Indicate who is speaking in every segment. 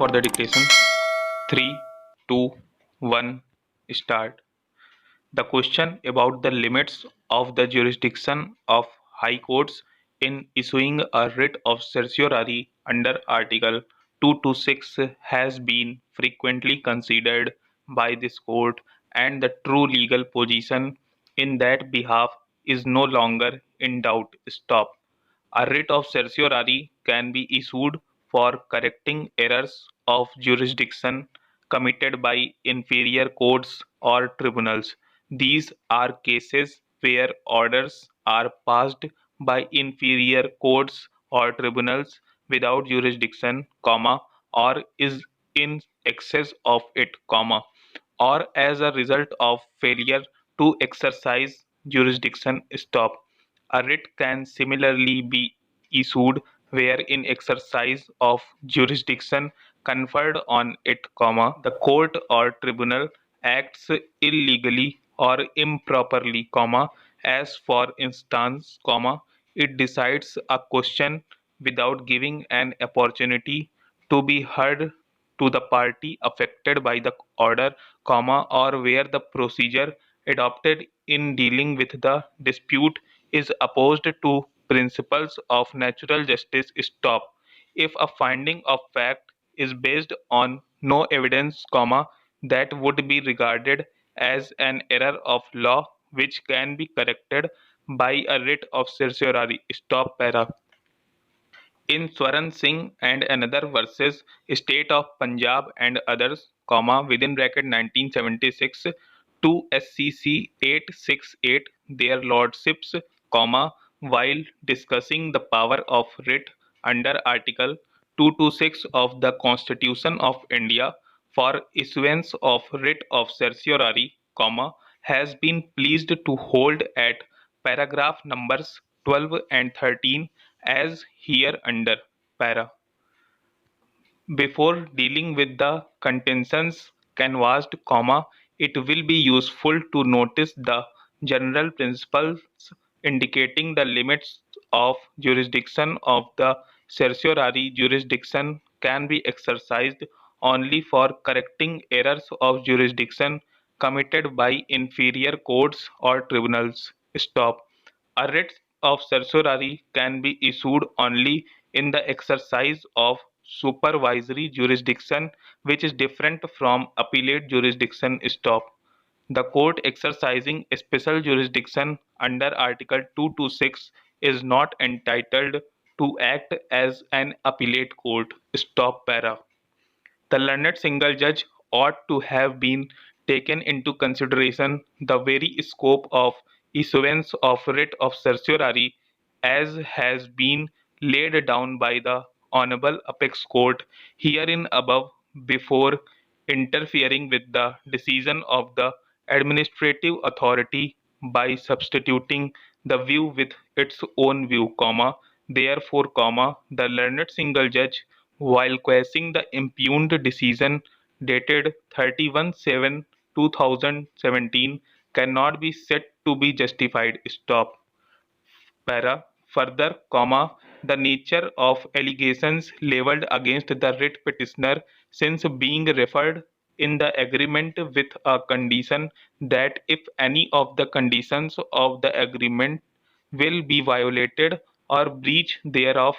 Speaker 1: for the dictation. 3, 2, 1, start. The question about the limits of the jurisdiction of high courts in issuing a writ of certiorari under Article 226 has been frequently considered by this court, and the true legal position in that behalf is no longer in doubt. Stop. A writ of certiorari can be issued for correcting errors of jurisdiction committed by inferior courts or tribunals. These are cases where orders are passed by inferior courts or tribunals without jurisdiction, or is in excess of it, or as a result of failure to exercise jurisdiction. Stop. A writ can similarly be issued where in exercise of jurisdiction conferred on it, the court or tribunal acts illegally or improperly, as for instance, it decides a question without giving an opportunity to be heard to the party affected by the order, or where the procedure adopted in dealing with the dispute is opposed to principles of natural justice. Stop. If a finding of fact is based on no evidence, that would be regarded as an error of law which can be corrected by a writ of certiorari. Stop para. In Swaran Singh and another versus State of Punjab and others, within bracket 1976 to SCC 868, their lordships, while discussing the power of writ under Article 226 of the Constitution of India for issuance of writ of certiorari, has been pleased to hold at paragraph numbers 12 and 13 as here under para. Before dealing with the contentions canvassed, it will be useful to notice the general principles indicating the limits of jurisdiction of the certiorari. Jurisdiction can be exercised only for correcting errors of jurisdiction committed by inferior courts or tribunals. Stop. A writ of certiorari can be issued only in the exercise of supervisory jurisdiction, which is different from appellate jurisdiction. Stop. The court exercising special jurisdiction under Article 226 is not entitled to act as an appellate court. Stop para. The learned single judge ought to have been taken into consideration the very scope of issuance of writ of certiorari as has been laid down by the Honorable Apex Court herein above before interfering with the decision of the administrative authority by substituting the view with its own view, therefore, the learned single judge, while quashing the impugned decision dated 31/7/2017, cannot be said to be justified. Stop. Para. Further, the nature of allegations levelled against the writ petitioner, since being referred in the agreement with a condition that if any of the conditions of the agreement will be violated or breach thereof,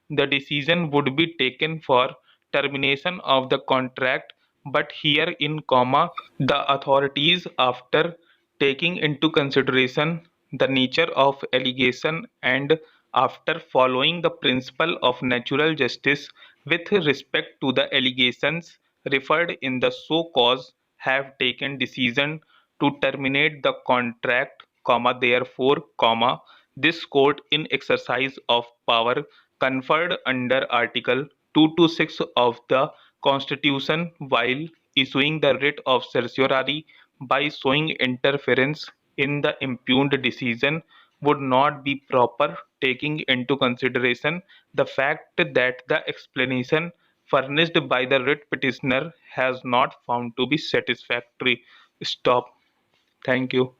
Speaker 1: the decision would be taken for termination of the contract. But here in the authorities, after taking into consideration the nature of allegation and after following the principle of natural justice with respect to the allegations referred in the so cause, have taken decision to terminate the contract, therefore, this court in exercise of power conferred under Article 226 of the Constitution while issuing the writ of certiorari by showing interference in the impugned decision would not be proper, taking into consideration the fact that the explanation furnished by the writ petitioner has not found to be satisfactory. Stop. Thank you.